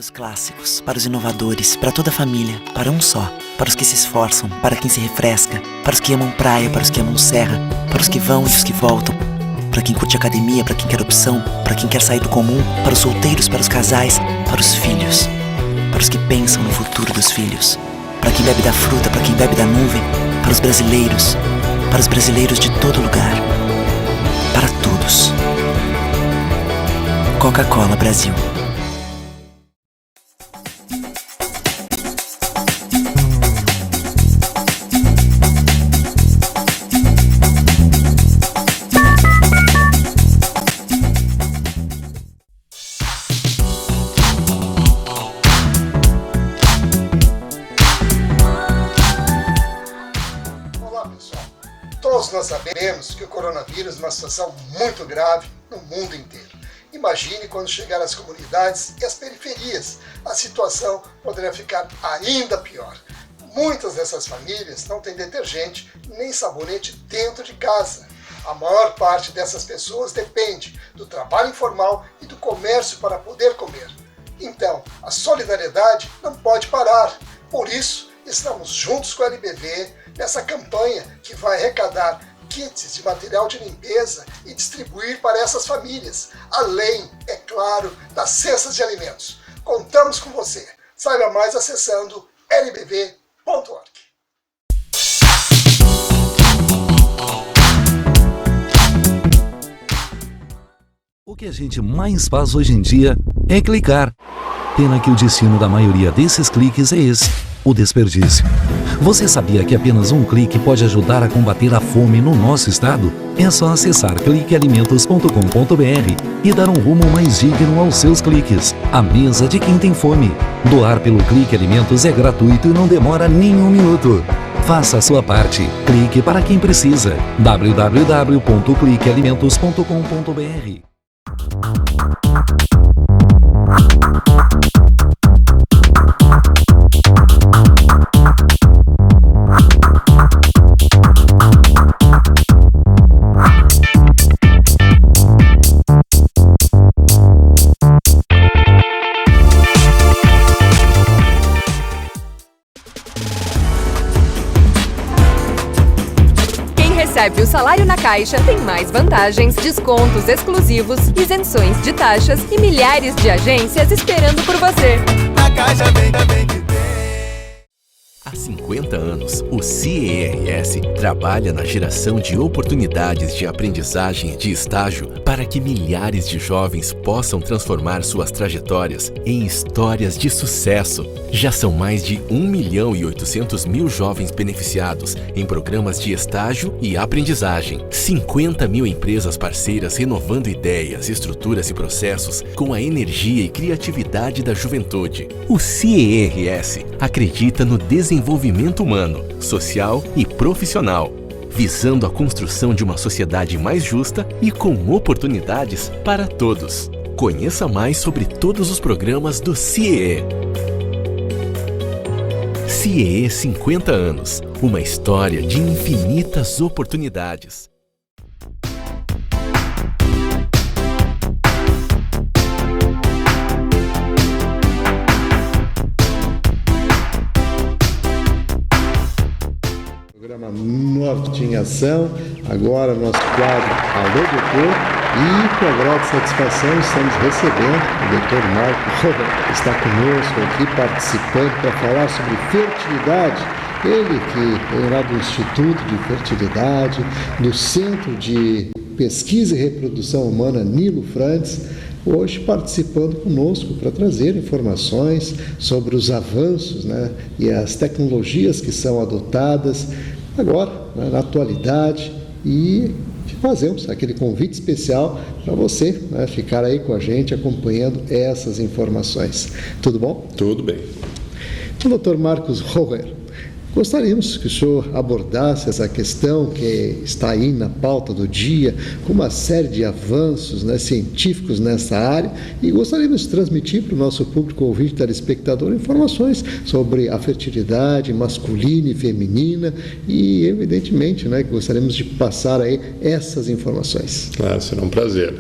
os clássicos, para os inovadores, para toda a família, para um só, para os que se esforçam, para quem se refresca, para os que amam praia, para os que amam serra, para os que vão e os que voltam, para quem curte academia, para quem quer opção, para quem quer sair do comum, para os solteiros, para os casais, para os filhos, para os que pensam no futuro dos filhos, para quem bebe da fruta, para quem bebe da nuvem, para os brasileiros de todo lugar, para todos. Coca-Cola Brasil. Todos nós sabemos que o coronavírus é uma situação muito grave no mundo inteiro. Imagine quando chegar às comunidades e às periferias, a situação poderá ficar ainda pior. Muitas dessas famílias não têm detergente nem sabonete dentro de casa. A maior parte dessas pessoas depende do trabalho informal e do comércio para poder comer. Então, a solidariedade não pode parar. Por isso, estamos juntos com a LBV nessa campanha que vai arrecadar kits de material de limpeza e distribuir para essas famílias, além, é claro, das cestas de alimentos. Contamos com você. Saiba mais acessando lbv.org. O que a gente mais faz hoje em dia é clicar. Pena que o destino da maioria desses cliques é esse: o desperdício. Você sabia que apenas um clique pode ajudar a combater a fome no nosso estado? É só acessar cliquealimentos.com.br e dar um rumo mais digno aos seus cliques. A mesa de quem tem fome. Doar pelo Clique Alimentos é gratuito e não demora nem um minuto. Faça a sua parte. Clique para quem precisa. www.cliquealimentos.com.br. Recebe o salário na Caixa tem mais vantagens, descontos exclusivos, isenções de taxas e milhares de agências esperando por você. Na Caixa vem que tem. Há 50 anos, o CIERS trabalha na geração de oportunidades de aprendizagem e de estágio para que milhares de jovens possam transformar suas trajetórias em histórias de sucesso. Já são mais de 1.800.000 jovens beneficiados em programas de estágio e aprendizagem. 50 mil empresas parceiras renovando ideias, estruturas e processos com a energia e criatividade da juventude. O CIERS acredita no desenvolvimento humano, social e profissional, visando a construção de uma sociedade mais justa e com oportunidades para todos. Conheça mais sobre todos os programas do CIEE. CIEE 50 anos, uma história de infinitas oportunidades. Programa Norte em Ação, agora nosso quadro Alô Doutor, e com grande satisfação estamos recebendo o Dr. Marcos Rover, que está conosco aqui participando para falar sobre fertilidade. Ele que é lá do Instituto de Fertilidade, do Centro de Pesquisa e Reprodução Humana Nilo Frantz, hoje participando conosco para trazer informações sobre os avanços, e as tecnologias que são adotadas agora, na atualidade, e fazemos aquele convite especial para você ficar aí com a gente acompanhando essas informações. Tudo bom? Tudo bem. Então, Dr. Marcos Rower, gostaríamos que o senhor abordasse essa questão que está aí na pauta do dia, com uma série de avanços científicos nessa área, e gostaríamos de transmitir para o nosso público ouvinte, telespectador, informações sobre a fertilidade masculina e feminina, e evidentemente que gostaríamos de passar aí essas informações. Claro, será um prazer.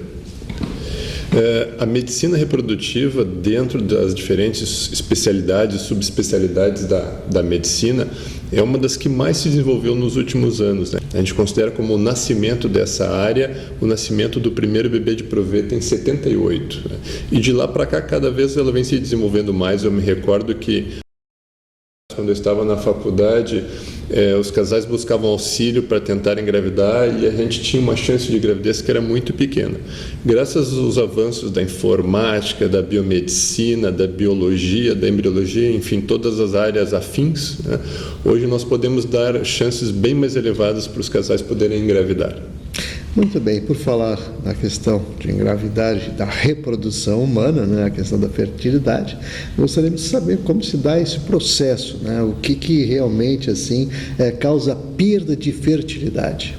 A medicina reprodutiva, dentro das diferentes especialidades, subespecialidades da medicina, é uma das que mais se desenvolveu nos últimos anos, né? A gente considera como o nascimento dessa área, o nascimento do primeiro bebê de proveta em 78. Né? E de lá para cá, cada vez ela vem se desenvolvendo mais. Eu me recordo que, quando eu estava na faculdade, os casais buscavam auxílio para tentar engravidar e a gente tinha uma chance de gravidez que era muito pequena. Graças aos avanços da informática, da biomedicina, da biologia, da embriologia, enfim, todas as áreas afins, né, hoje nós podemos dar chances bem mais elevadas para os casais poderem engravidar. Muito bem, por falar na questão de engravidar e da reprodução humana, né, a questão da fertilidade, gostaríamos de saber como se dá esse processo, né, o que realmente assim causa perda de fertilidade.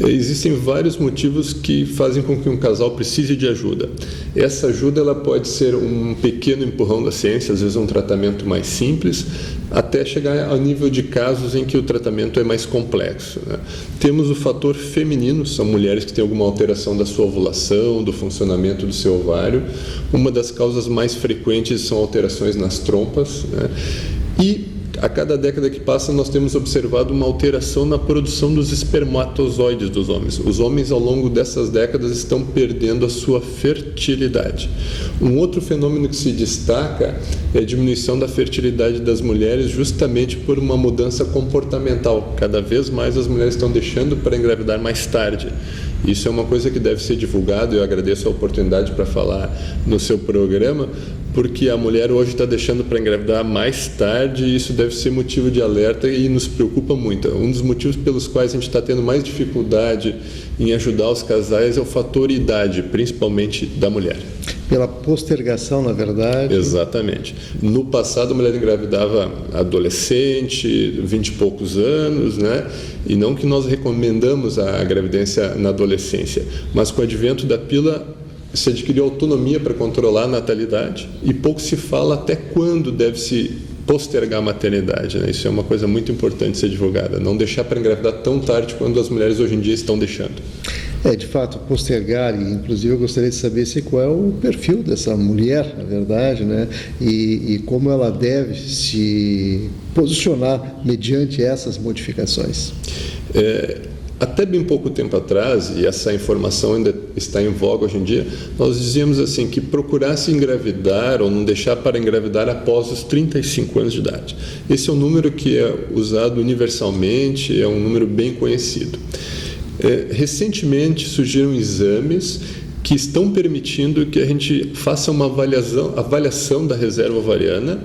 Existem vários motivos que fazem com que um casal precise de ajuda. Essa ajuda ela pode ser um pequeno empurrão da ciência, às vezes um tratamento mais simples, até chegar ao nível de casos em que o tratamento é mais complexo, né? Temos o fator feminino, são mulheres que têm alguma alteração da sua ovulação, do funcionamento do seu ovário. Uma das causas mais frequentes são alterações nas trompas, né? E a cada década que passa, nós temos observado uma alteração na produção dos espermatozoides dos homens. Os homens, ao longo dessas décadas, estão perdendo a sua fertilidade. Um outro fenômeno que se destaca é a diminuição da fertilidade das mulheres, justamente por uma mudança comportamental. Cada vez mais as mulheres estão deixando para engravidar mais tarde. Isso é uma coisa que deve ser divulgada. Eu agradeço a oportunidade para falar no seu programa, porque a mulher hoje está deixando para engravidar mais tarde e isso deve ser motivo de alerta e nos preocupa muito. Um dos motivos pelos quais a gente está tendo mais dificuldade em ajudar os casais é o fator idade, principalmente da mulher. Pela postergação, na verdade. Exatamente. No passado, a mulher engravidava adolescente, 20 e poucos anos, né? E não que nós recomendamos a gravidez na adolescência, mas com o advento da pílula, se adquiriu autonomia para controlar a natalidade e pouco se fala até quando deve-se postergar a maternidade, né? Isso é uma coisa muito importante ser divulgada, não deixar para engravidar tão tarde quando as mulheres hoje em dia estão deixando. De fato, postergar, e inclusive eu gostaria de saber qual é o perfil dessa mulher, na verdade, né? E como ela deve se posicionar mediante essas modificações. Até bem pouco tempo atrás, e essa informação ainda está em voga hoje em dia, nós dizíamos assim que procurasse engravidar ou não deixar para engravidar após os 35 anos de idade. Esse é um número que é usado universalmente, é um número bem conhecido. Recentemente surgiram exames que estão permitindo que a gente faça uma avaliação da reserva ovariana,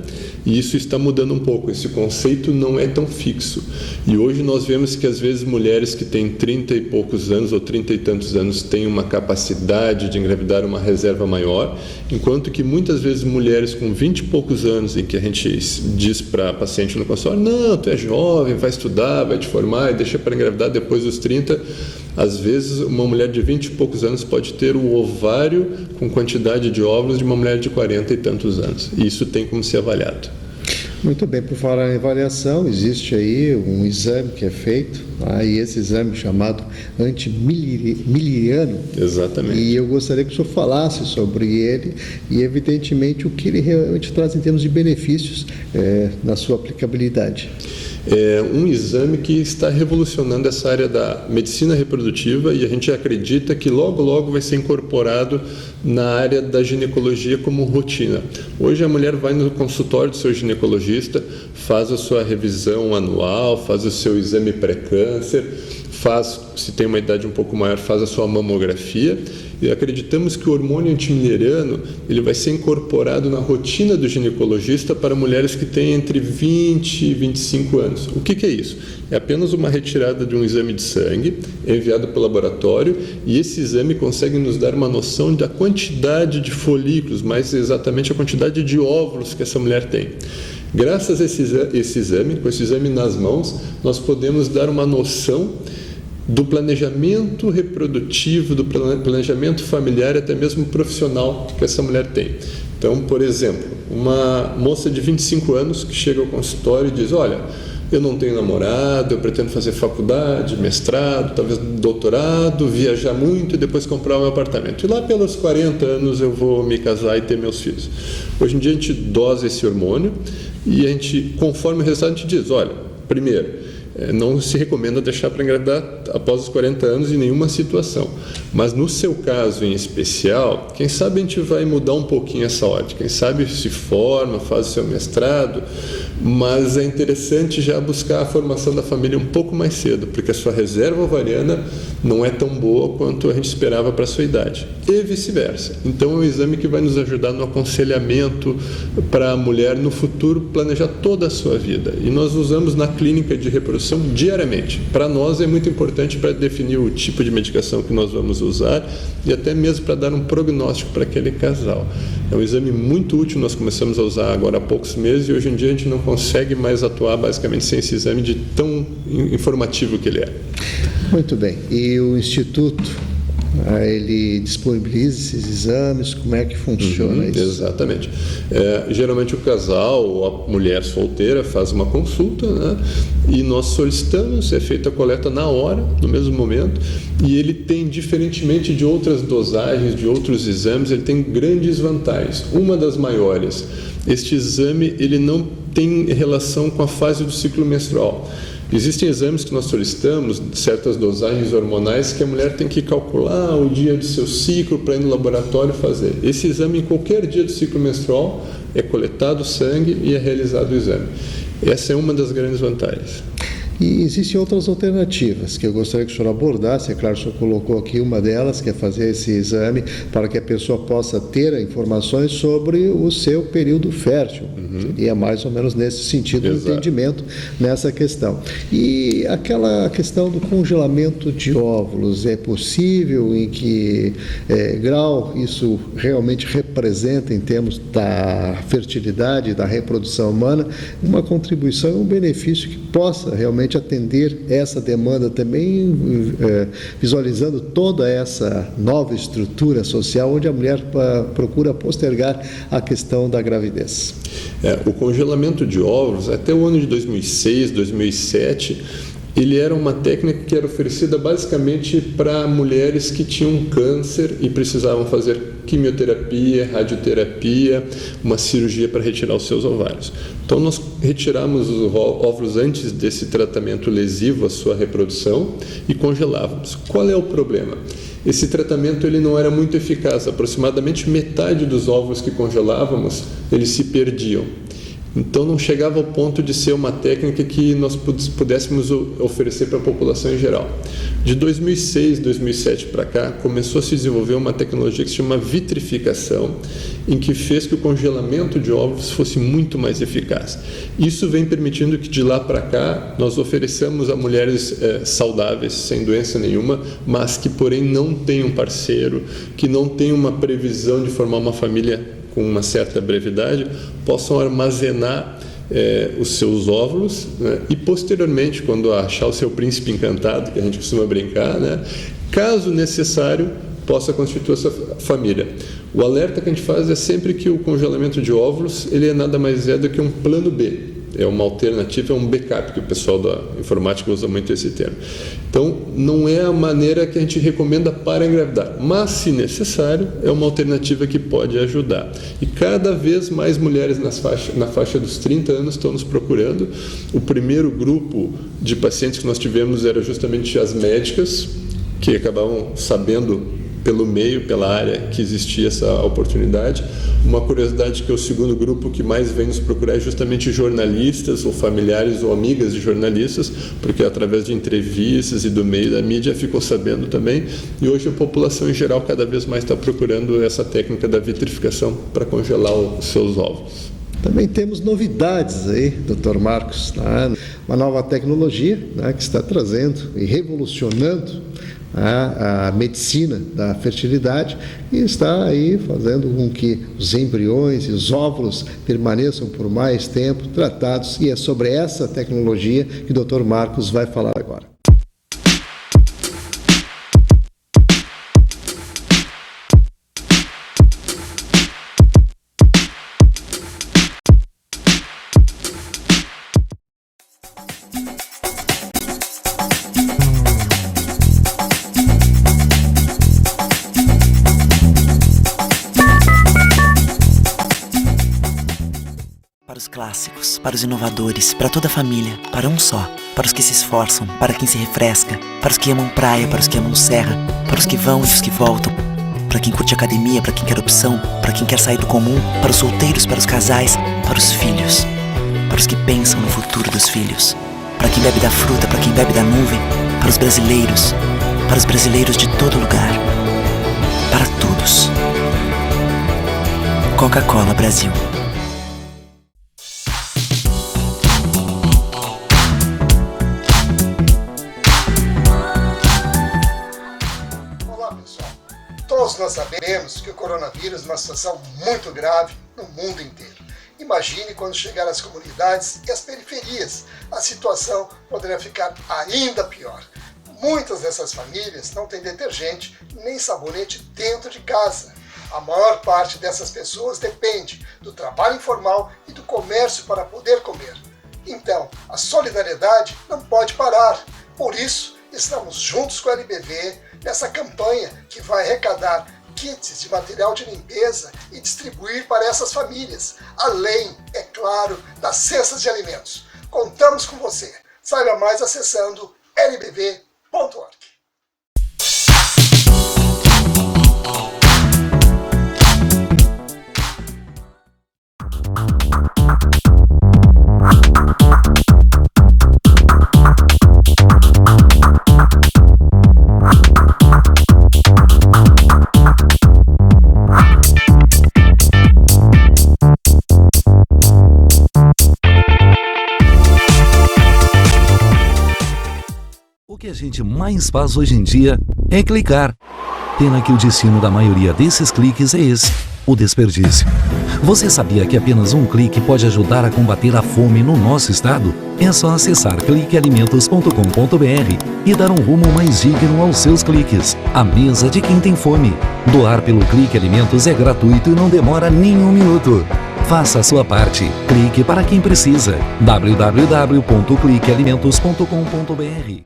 e isso está mudando um pouco. Esse conceito não é tão fixo. E hoje nós vemos que às vezes mulheres que têm 30 e poucos anos ou 30 e tantos anos têm uma capacidade de engravidar uma reserva maior, enquanto que muitas vezes mulheres com 20 e poucos anos, em que a gente diz para a paciente no consultório, não, tu é jovem, vai estudar, vai te formar e deixa para engravidar depois dos 30, às vezes uma mulher de 20 e poucos anos pode ter o ovário com quantidade de óvulos de uma mulher de 40 e tantos anos. E isso tem como ser avaliado. Muito bem, por falar em avaliação, existe aí um exame que é feito, e esse exame chamado antimiliano. Exatamente. E eu gostaria que o senhor falasse sobre ele e, evidentemente, o que ele realmente traz em termos de benefícios na sua aplicabilidade. É um exame que está revolucionando essa área da medicina reprodutiva e a gente acredita que logo, logo vai ser incorporado na área da ginecologia como rotina. Hoje a mulher vai no consultório do seu ginecologista, faz a sua revisão anual, faz o seu exame pré-câncer, se tem uma idade um pouco maior, faz a sua mamografia, e acreditamos que o hormônio antimileriano ele vai ser incorporado na rotina do ginecologista para mulheres que têm entre 20 e 25 anos. O que é isso? É apenas uma retirada de um exame de sangue enviado para o laboratório, e esse exame consegue nos dar uma noção da quantidade de folículos, mais exatamente a quantidade de óvulos que essa mulher tem. Graças a esse exame, com esse exame nas mãos, nós podemos dar uma noção do planejamento reprodutivo, do planejamento familiar e até mesmo profissional que essa mulher tem. Então, por exemplo, uma moça de 25 anos que chega ao consultório e diz, olha, eu não tenho namorado, eu pretendo fazer faculdade, mestrado, talvez doutorado, viajar muito e depois comprar um apartamento. E lá pelos 40 anos eu vou me casar e ter meus filhos. Hoje em dia a gente dosa esse hormônio e a gente, conforme o resultado, a gente diz, olha, primeiro, não se recomenda deixar para engravidar após os 40 anos em nenhuma situação. Mas no seu caso em especial, quem sabe a gente vai mudar um pouquinho essa ordem. Quem sabe se forma, faz o seu mestrado, mas é interessante já buscar a formação da família um pouco mais cedo, porque a sua reserva ovariana não é tão boa quanto a gente esperava para a sua idade. E vice-versa. Então é um exame que vai nos ajudar no aconselhamento para a mulher no futuro planejar toda a sua vida. E nós usamos na clínica de reprodução diariamente. Para nós é muito importante para definir o tipo de medicação que nós vamos usar e até mesmo para dar um prognóstico para aquele casal. É um exame muito útil, nós começamos a usar agora há poucos meses e hoje em dia a gente não consegue mais atuar basicamente sem esse exame de tão informativo que ele é. Muito bem. E o Instituto, ele disponibiliza esses exames? Como é que funciona isso? Exatamente. Geralmente o casal ou a mulher solteira faz uma consulta, né? E nós solicitamos, é feita a coleta na hora, no mesmo momento, e ele tem, diferentemente de outras dosagens, de outros exames, ele tem grandes vantagens. Uma das maiores, este exame ele não tem relação com a fase do ciclo menstrual. Existem exames que nós solicitamos, certas dosagens hormonais, que a mulher tem que calcular o dia do seu ciclo para ir no laboratório fazer. Esse exame, em qualquer dia do ciclo menstrual, é coletado o sangue e é realizado o exame. Essa é uma das grandes vantagens. E existem outras alternativas que eu gostaria que o senhor abordasse. É claro, o senhor colocou aqui uma delas, que é fazer esse exame para que a pessoa possa ter informações sobre o seu período fértil. Seria mais ou menos nesse sentido o entendimento nessa questão. E aquela questão do congelamento de óvulos, é possível? Em que grau isso realmente representa em termos da fertilidade, da reprodução humana, uma contribuição e um benefício que possa realmente atender essa demanda também, visualizando toda essa nova estrutura social onde a mulher procura postergar a questão da gravidez. O congelamento de óvulos, até o ano de 2006, 2007, ele era uma técnica que era oferecida basicamente para mulheres que tinham câncer e precisavam fazer quimioterapia, radioterapia, uma cirurgia para retirar os seus ovários. Então nós retiramos os óvulos antes desse tratamento lesivo à sua reprodução e congelávamos. Qual é o problema? Esse tratamento ele não era muito eficaz, aproximadamente metade dos óvulos que congelávamos, eles se perdiam. Então não chegava ao ponto de ser uma técnica que nós pudéssemos oferecer para a população em geral. De 2006, 2007 para cá, começou a se desenvolver uma tecnologia que se chama vitrificação, em que fez que o congelamento de óvulos fosse muito mais eficaz. Isso vem permitindo que de lá para cá nós ofereçamos a mulheres saudáveis, sem doença nenhuma, mas que porém não têm um parceiro, que não têm uma previsão de formar uma família com uma certa brevidade, possam armazenar os seus óvulos, né? E posteriormente, quando achar o seu príncipe encantado, que a gente costuma brincar, né? Caso necessário, possa constituir essa família. O alerta que a gente faz é sempre que o congelamento de óvulos ele é nada mais do que um plano B. É uma alternativa, é um backup, que o pessoal da informática usa muito esse termo. Então, não é a maneira que a gente recomenda para engravidar, mas, se necessário, é uma alternativa que pode ajudar. E cada vez mais mulheres na faixa dos 30 anos estão nos procurando. O primeiro grupo de pacientes que nós tivemos era justamente as médicas, que acabavam sabendo pelo meio, pela área que existia essa oportunidade. Uma curiosidade que o segundo grupo que mais vem nos procurar é justamente jornalistas ou familiares ou amigas de jornalistas, porque através de entrevistas e do meio da mídia ficou sabendo também, e hoje a população em geral cada vez mais está procurando essa técnica da vitrificação para congelar os seus óvulos. Também temos novidades aí, Dr. Marcos, né? Uma nova tecnologia, né, que está trazendo e revolucionando a medicina da fertilidade e está aí fazendo com que os embriões e os óvulos permaneçam por mais tempo tratados, e é sobre essa tecnologia que o Dr. Marcos vai falar agora. clássicos, para os inovadores, para toda a família, para um só, para os que se esforçam, para quem se refresca, para os que amam praia, para os que amam serra, para os que vão e os que voltam, para quem curte academia, para quem quer opção, para quem quer sair do comum, para os solteiros, para os casais, para os filhos, para os que pensam no futuro dos filhos, para quem bebe da fruta, para quem bebe da nuvem, para os brasileiros de todo lugar, para todos. Coca-Cola Brasil. Olá, pessoal. Todos nós sabemos que o coronavírus é uma situação muito grave no mundo inteiro. Imagine quando chegar às comunidades e às periferias, a situação poderá ficar ainda pior. Muitas dessas famílias não têm detergente nem sabonete dentro de casa. A maior parte dessas pessoas depende do trabalho informal e do comércio para poder comer. Então, a solidariedade não pode parar. Por isso, estamos juntos com a LBV nessa campanha que vai arrecadar kits de material de limpeza e distribuir para essas famílias, além, é claro, das cestas de alimentos. Contamos com você. Saiba mais acessando lbv.org. O que a gente mais faz hoje em dia é clicar. Pena que o destino da maioria desses cliques é esse, o desperdício. Você sabia que apenas um clique pode ajudar a combater a fome no nosso estado? É só acessar cliquealimentos.com.br e dar um rumo mais digno aos seus cliques. A mesa de quem tem fome. Doar pelo Clique Alimentos é gratuito e não demora nem um minuto. Faça a sua parte. Clique para quem precisa. www.cliquealimentos.com.br.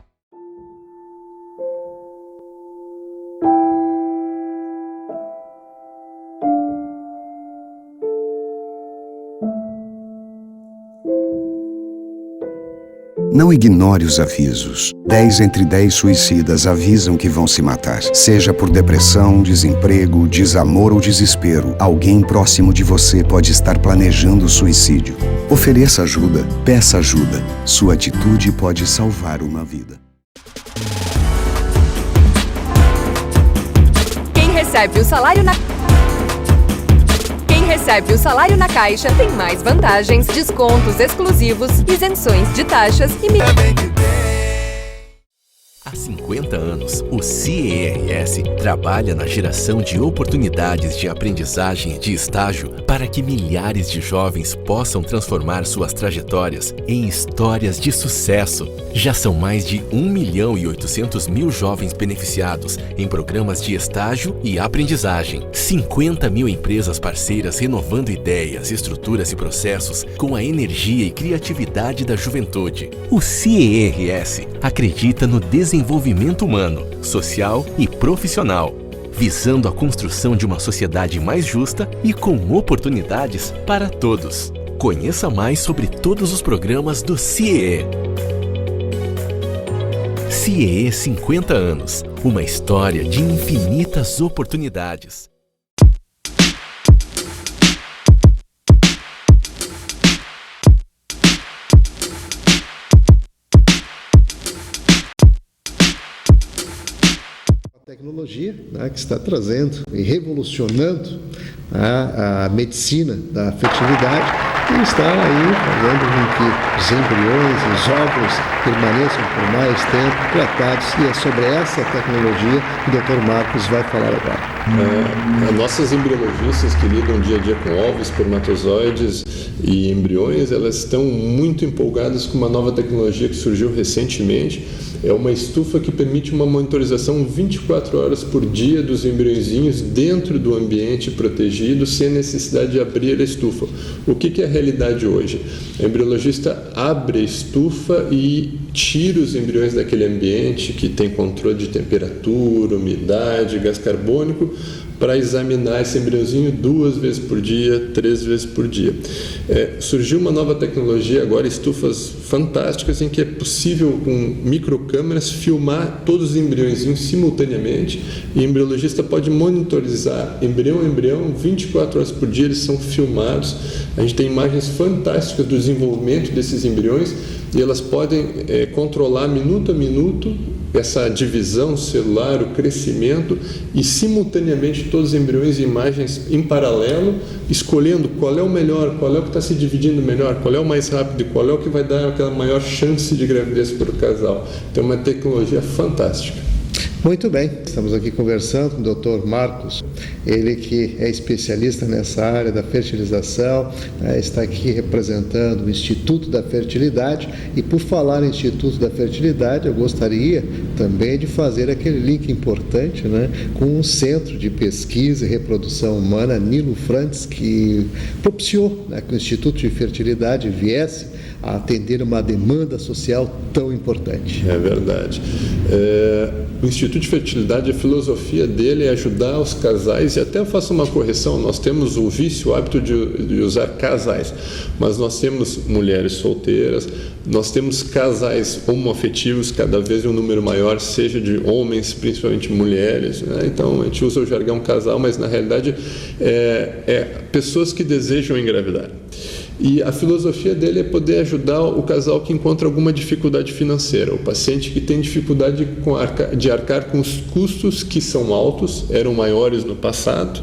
Não ignore os avisos. 10 entre 10 suicidas avisam que vão se matar. Seja por depressão, desemprego, desamor ou desespero, alguém próximo de você pode estar planejando suicídio. Ofereça ajuda, peça ajuda. Sua atitude pode salvar uma vida. Quem recebe o salário na Caixa tem mais vantagens, descontos exclusivos, isenções de taxas e Há 50 anos, o CIERS trabalha na geração de oportunidades de aprendizagem e de estágio para que milhares de jovens possam transformar suas trajetórias em histórias de sucesso. Já são mais de 1.800.000 jovens beneficiados em programas de estágio e aprendizagem. 50 mil empresas parceiras renovando ideias, estruturas e processos com a energia e criatividade da juventude. O CIERS acredita no desenvolvimento humano, social e profissional, visando a construção de uma sociedade mais justa e com oportunidades para todos. Conheça mais sobre todos os programas do CIE. CIE 50 anos, uma história de infinitas oportunidades. Tecnologia, né, que está trazendo e revolucionando a medicina da fertilidade e está aí fazendo com que os embriões e os óvulos permaneçam por mais tempo tratados, e é sobre essa tecnologia que o Dr. Marcos vai falar agora. Nossas embriologistas que lidam dia a dia com ovos, espermatozoides e embriões, elas estão muito empolgadas com uma nova tecnologia que surgiu recentemente. É uma estufa que permite uma monitorização 24 horas por dia dos embriõezinhos dentro do ambiente protegido, sem necessidade de abrir a estufa. O que é a realidade hoje? A embriologista abre a estufa e tira os embriões daquele ambiente que tem controle de temperatura, umidade, gás carbônico, para examinar esse embriãozinho 2 vezes por dia, 3 vezes por dia. Surgiu uma nova tecnologia agora, estufas fantásticas, em que é possível, com microcâmeras, filmar todos os embriõezinhos simultaneamente, e o embriologista pode monitorizar embrião a embrião, 24 horas por dia eles são filmados. A gente tem imagens fantásticas do desenvolvimento desses embriões, e elas podem controlar minuto a minuto essa divisão celular, o crescimento, e simultaneamente todos os embriões e imagens em paralelo, escolhendo qual é o melhor, qual é o que está se dividindo melhor, qual é o mais rápido e qual é o que vai dar aquela maior chance de gravidez para o casal. Então é uma tecnologia fantástica. Muito bem, estamos aqui conversando com o Dr. Marcos, ele que é especialista nessa área da fertilização, está aqui representando o Instituto da Fertilidade. E por falar em Instituto da Fertilidade, eu gostaria também de fazer aquele link importante, com o Centro de Pesquisa e Reprodução Humana Nilo Frantz, que propiciou que o Instituto de Fertilidade viesse a atender uma demanda social tão importante. É verdade. O Instituto de Fertilidade, a filosofia dele é ajudar os casais, e até eu faço uma correção, nós temos o vício, o hábito de usar casais, mas nós temos mulheres solteiras, nós temos casais homoafetivos, cada vez um número maior, seja de homens, principalmente mulheres, Então a gente usa o jargão casal, mas na realidade é pessoas que desejam engravidar. E a filosofia dele é poder ajudar o casal que encontra alguma dificuldade financeira, o paciente que tem dificuldade de arcar com os custos que são altos, eram maiores no passado,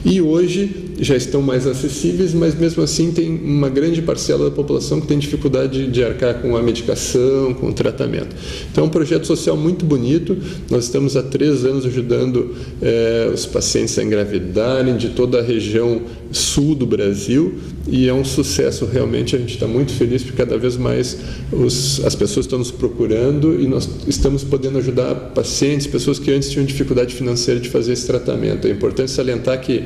e hoje já estão mais acessíveis, mas mesmo assim tem uma grande parcela da população que tem dificuldade de arcar com a medicação, com o tratamento. Então é um projeto social muito bonito. Nós estamos há 3 anos ajudando os pacientes a engravidarem de toda a região sul do Brasil, e é um sucesso realmente. A gente está muito feliz porque cada vez mais as pessoas estão nos procurando, e nós estamos podendo ajudar pacientes, pessoas que antes tinham dificuldade financeira de fazer esse tratamento. É importante salientar que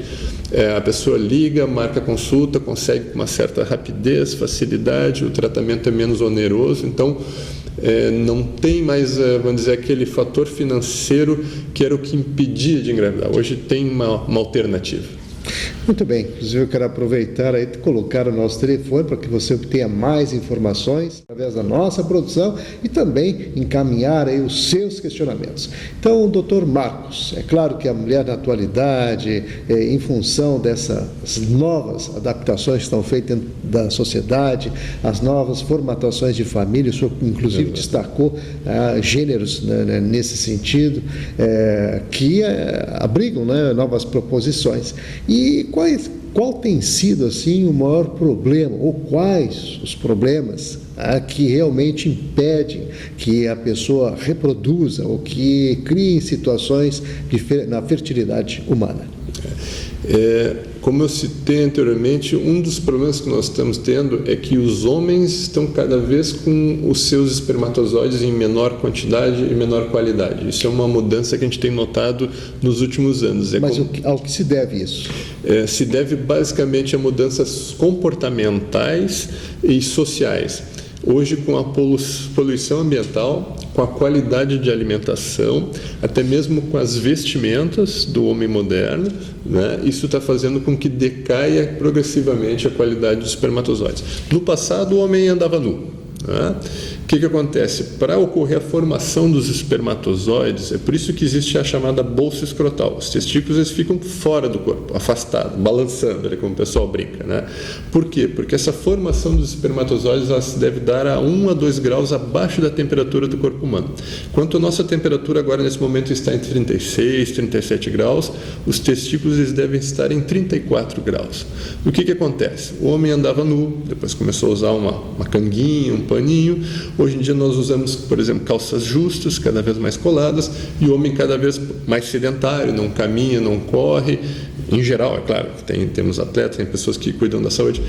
a pessoa liga, marca consulta, consegue com uma certa rapidez, facilidade, o tratamento é menos oneroso, então não tem mais, vamos dizer, aquele fator financeiro que era o que impedia de engravidar. Hoje tem uma alternativa. Muito bem, inclusive eu quero aproveitar aí e colocar o nosso telefone para que você obtenha mais informações através da nossa produção e também encaminhar aí os seus questionamentos. Então, doutor Marcos, é claro que a mulher na atualidade, em função dessas novas adaptações que estão feitas dentro da sociedade, as novas formatações de família, o senhor inclusive destacou gêneros nesse sentido, que abrigam novas proposições. E qual tem sido assim o maior problema, ou quais os problemas que realmente impedem que a pessoa reproduza ou que criem situações na fertilidade humana? Como eu citei anteriormente, um dos problemas que nós estamos tendo é que os homens estão cada vez com os seus espermatozoides em menor quantidade e menor qualidade. Isso é uma mudança que a gente tem notado nos últimos anos. Mas ao que se deve isso? Se deve basicamente a mudanças comportamentais e sociais. Hoje, com a poluição ambiental, com a qualidade de alimentação, até mesmo com as vestimentas do homem moderno, isso está fazendo com que decaia progressivamente a qualidade dos espermatozoides. No passado, o homem andava nu. O que acontece? Para ocorrer a formação dos espermatozoides, é por isso que existe a chamada bolsa escrotal. Os testículos eles ficam fora do corpo, afastados, balançando, como o pessoal brinca. Por quê? Porque essa formação dos espermatozoides ela se deve dar a 1 a 2 graus abaixo da temperatura do corpo humano. Enquanto a nossa temperatura agora nesse momento está entre 36 e 37 graus, os testículos eles devem estar em 34 graus. O que acontece? O homem andava nu, depois começou a usar uma canguinha, um paninho. Hoje em dia nós usamos, por exemplo, calças justas, cada vez mais coladas, e o homem cada vez mais sedentário, não caminha, não corre. Em geral, é claro, temos atletas, tem pessoas que cuidam da saúde,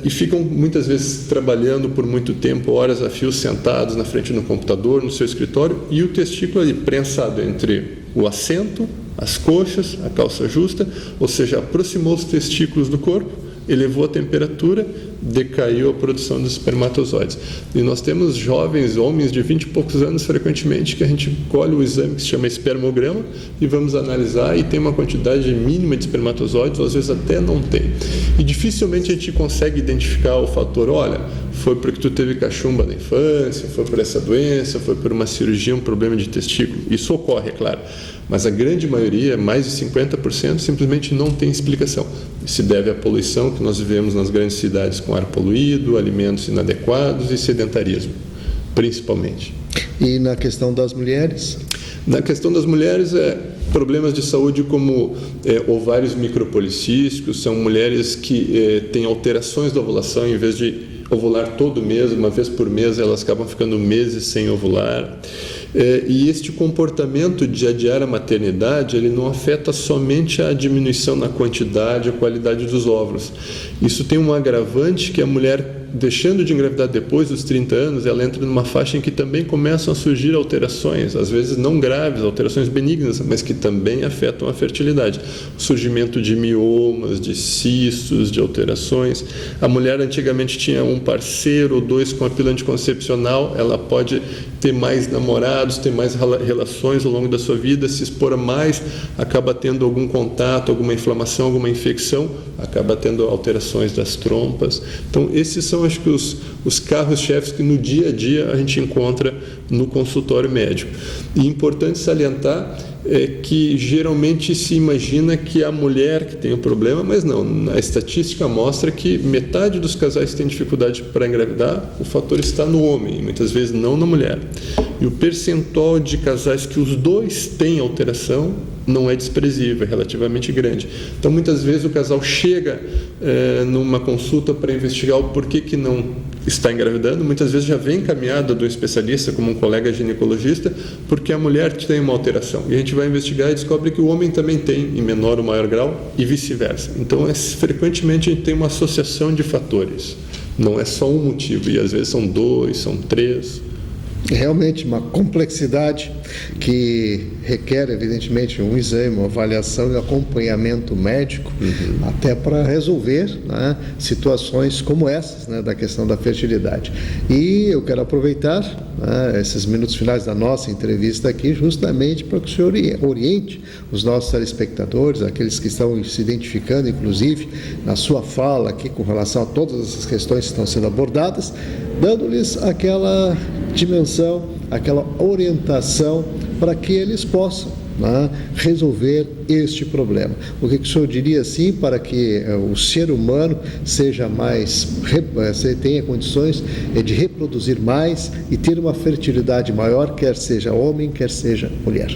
e ficam muitas vezes trabalhando por muito tempo, horas a fio, sentados na frente do computador, no seu escritório, e o testículo ali prensado entre o assento, as coxas, a calça justa, ou seja, aproximou os testículos do corpo, elevou a temperatura, decaiu a produção dos espermatozoides. E nós temos jovens, homens de 20 e poucos anos, frequentemente, que a gente colhe o exame que se chama espermograma e vamos analisar e tem uma quantidade mínima de espermatozoides, ou às vezes até não tem. E dificilmente a gente consegue identificar o fator, olha, foi porque tu teve cachumba na infância, foi por essa doença, foi por uma cirurgia, um problema de testículo. Isso ocorre, é claro. Mas a grande maioria, mais de 50%, simplesmente não tem explicação. Se deve à poluição que nós vivemos nas grandes cidades com ar poluído, alimentos inadequados e sedentarismo, principalmente. E na questão das mulheres? Na questão das mulheres, problemas de saúde como ovários micropolicísticos, são mulheres que têm alterações da ovulação, em vez de ovular todo mês, uma vez por mês, elas acabam ficando meses sem ovular. E este comportamento de adiar a maternidade, ele não afeta somente a diminuição na quantidade e qualidade dos óvulos. Isso tem um agravante que a mulher, deixando de engravidar depois dos 30 anos, ela entra numa faixa em que também começam a surgir alterações, às vezes não graves, alterações benignas, mas que também afetam a fertilidade. O surgimento de miomas, de cistos, de alterações. A mulher antigamente tinha um parceiro ou dois com a pílula anticoncepcional, ela pode ter mais namorados, ter mais relações ao longo da sua vida, se expor a mais, acaba tendo algum contato, alguma inflamação, alguma infecção, acaba tendo alterações das trompas. Então, esses são, acho que, os carros-chefes que no dia a dia a gente encontra no consultório médico. E importante salientar que geralmente se imagina que é a mulher que tem o problema, mas não. A estatística mostra que metade dos casais que têm dificuldade para engravidar, o fator está no homem, e muitas vezes não na mulher. E o percentual de casais que os dois têm alteração não é desprezível, é relativamente grande. Então, muitas vezes o casal chega numa consulta para investigar o porquê que não está engravidando, muitas vezes já vem encaminhada do especialista, como um colega ginecologista, porque a mulher tem uma alteração. E a gente vai investigar e descobre que o homem também tem, em menor ou maior grau, e vice-versa. Então, frequentemente a gente tem uma associação de fatores. Não é só um motivo, e às vezes são 2, são 3. Realmente uma complexidade que requer, evidentemente, um exame, uma avaliação e acompanhamento médico, até para resolver, né, situações como essas, né, da questão da fertilidade. E eu quero aproveitar, né, esses minutos finais da nossa entrevista aqui, justamente para que o senhor oriente os nossos telespectadores, aqueles que estão se identificando, inclusive, na sua fala aqui com relação a todas essas questões que estão sendo abordadas, dando-lhes aquela dimensão, aquela orientação para que eles possam, né, resolver este problema. O que o senhor diria assim para que o ser humano seja mais, tenha condições de reproduzir mais e ter uma fertilidade maior, quer seja homem, quer seja mulher?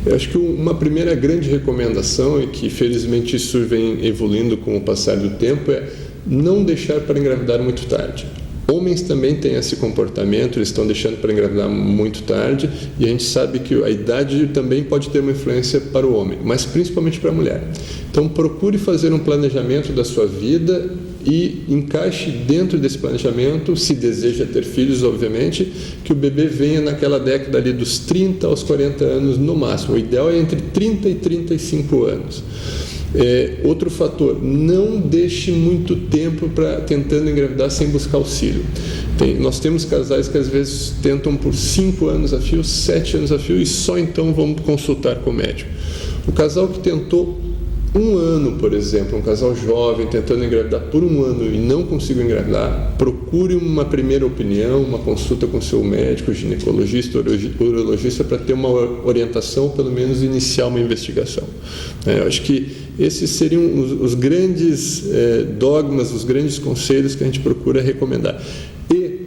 Eu acho que uma primeira grande recomendação, e que felizmente isso vem evoluindo com o passar do tempo, é não deixar para engravidar muito tarde. Homens também têm esse comportamento, eles estão deixando para engravidar muito tarde, e a gente sabe que a idade também pode ter uma influência para o homem, mas principalmente para a mulher. Então, procure fazer um planejamento da sua vida e encaixe dentro desse planejamento, se deseja ter filhos, obviamente, que o bebê venha naquela década ali dos 30 aos 40 anos no máximo. O ideal é entre 30 e 35 anos. Outro fator, não deixe muito tempo tentando engravidar sem buscar auxílio. Nós temos casais que às vezes tentam por 5 anos a fio, 7 anos a fio, e só então vão consultar com o médico. O casal que tentou 1 ano, por exemplo, um casal jovem tentando engravidar por 1 ano e não conseguiu engravidar, procure uma primeira opinião, uma consulta com seu médico, ginecologista, urologista, para ter uma orientação, pelo menos iniciar uma investigação. Eu acho que esses seriam os grandes dogmas, os grandes conselhos que a gente procura recomendar. E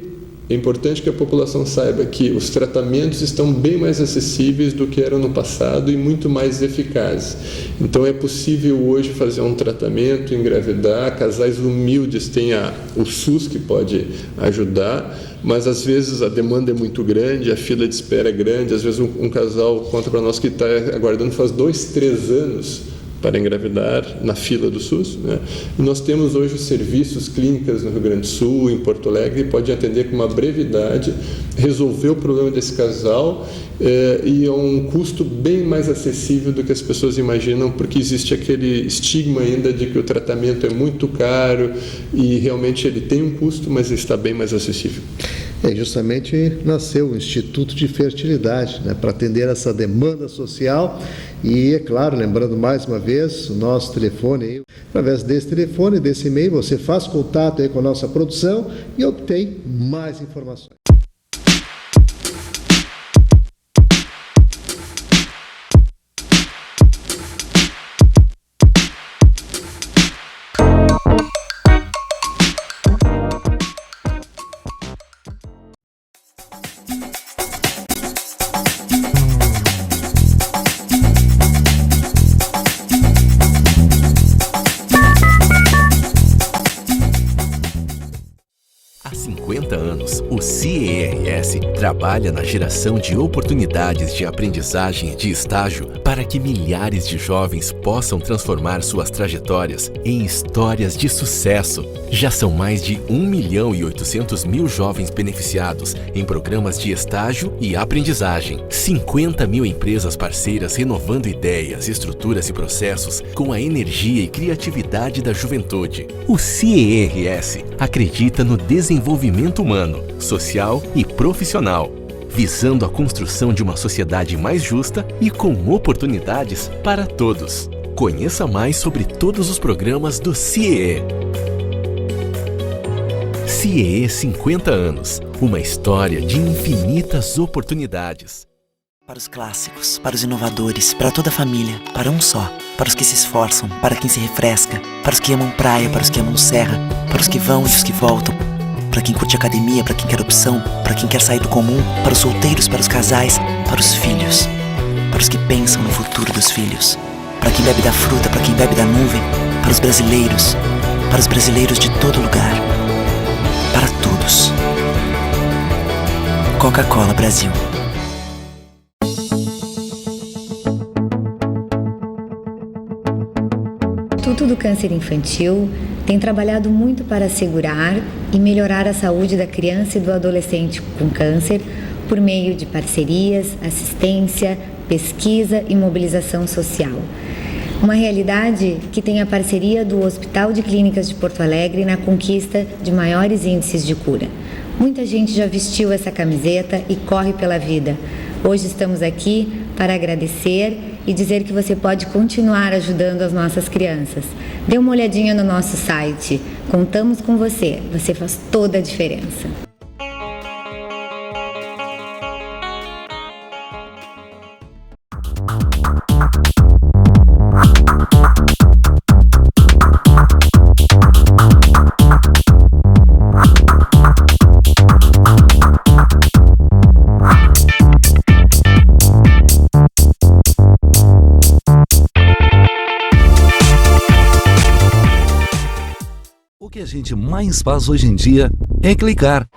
é importante que a população saiba que os tratamentos estão bem mais acessíveis do que eram no passado e muito mais eficazes. Então é possível hoje fazer um tratamento, engravidar. Casais humildes têm o SUS que pode ajudar, mas às vezes a demanda é muito grande, a fila de espera é grande. Às vezes um casal conta para nós que está aguardando faz 2, 3 anos para engravidar na fila do SUS, né? E nós temos hoje serviços clínicas no Rio Grande do Sul, em Porto Alegre, que pode atender com uma brevidade, resolver o problema desse casal e a um custo bem mais acessível do que as pessoas imaginam, porque existe aquele estigma ainda de que o tratamento é muito caro e realmente ele tem um custo, mas está bem mais acessível. Justamente nasceu o Instituto de Fertilidade, né, para atender essa demanda social e, é claro, lembrando mais uma vez o nosso telefone, aí, através desse telefone, desse e-mail, você faz contato aí com a nossa produção e obtém mais informações. Há 50 anos, o CIERS trabalha na geração de oportunidades de aprendizagem e de estágio para que milhares de jovens possam transformar suas trajetórias em histórias de sucesso. Já são mais de 1.800.000 jovens beneficiados em programas de estágio e aprendizagem. 50.000 empresas parceiras renovando ideias, estruturas e processos com a energia e criatividade da juventude. O CIERS acredita no desenvolvimento humano, social e profissional, visando a construção de uma sociedade mais justa e com oportunidades para todos. Conheça mais sobre todos os programas do CIE. CIE 50 anos, uma história de infinitas oportunidades. Para os clássicos, para os inovadores, para toda a família, para um só. Para os que se esforçam, para quem se refresca, para os que amam praia, para os que amam serra, para os que vão e os que voltam, para quem curte academia, para quem quer opção, para quem quer sair do comum, para os solteiros, para os casais, para os filhos, para os que pensam no futuro dos filhos, para quem bebe da fruta, para quem bebe da nuvem, para os brasileiros de todo lugar, para todos. Coca-Cola Brasil. O Instituto do Câncer Infantil tem trabalhado muito para assegurar e melhorar a saúde da criança e do adolescente com câncer por meio de parcerias, assistência, pesquisa e mobilização social. Uma realidade que tem a parceria do Hospital de Clínicas de Porto Alegre na conquista de maiores índices de cura. Muita gente já vestiu essa camiseta e corre pela vida. Hoje estamos aqui para agradecer e dizer que você pode continuar ajudando as nossas crianças. Dê uma olhadinha no nosso site. Contamos com você. Você faz toda a diferença. O que a gente mais faz hoje em dia é clicar.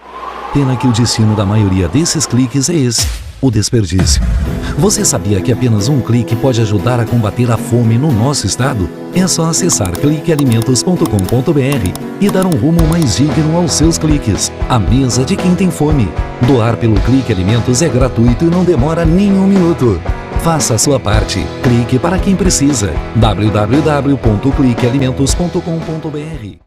Pena que o destino da maioria desses cliques é esse, o desperdício. Você sabia que apenas um clique pode ajudar a combater a fome no nosso estado? É só acessar cliquealimentos.com.br e dar um rumo mais digno aos seus cliques. A mesa de quem tem fome. Doar pelo Clique Alimentos é gratuito e não demora nem um minuto. Faça a sua parte. Clique para quem precisa. www.cliquealimentos.com.br.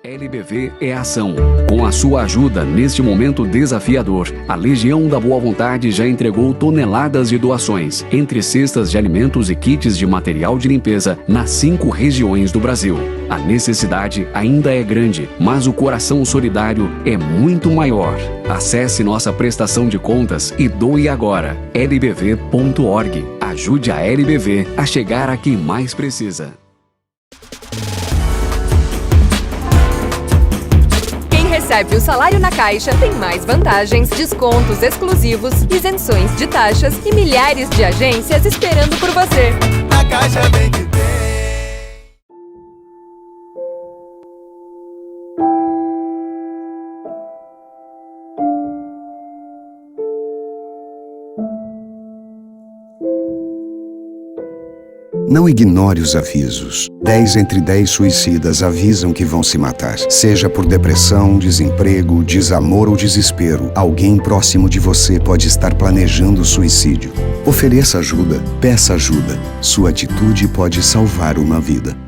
LBV é ação. Com a sua ajuda neste momento desafiador, a Legião da Boa Vontade já entregou toneladas de doações, entre cestas de alimentos e kits de material de limpeza, nas 5 regiões do Brasil. A necessidade ainda é grande, mas o coração solidário é muito maior. Acesse nossa prestação de contas e doe agora. lbv.org. Ajude a LBV a chegar a quem mais precisa. Recebe o salário na Caixa, tem mais vantagens, descontos exclusivos, isenções de taxas e milhares de agências esperando por você. Na Caixa vem que tem. Não ignore os avisos. 10 entre 10 suicidas avisam que vão se matar. Seja por depressão, desemprego, desamor ou desespero, alguém próximo de você pode estar planejando suicídio. Ofereça ajuda, peça ajuda. Sua atitude pode salvar uma vida.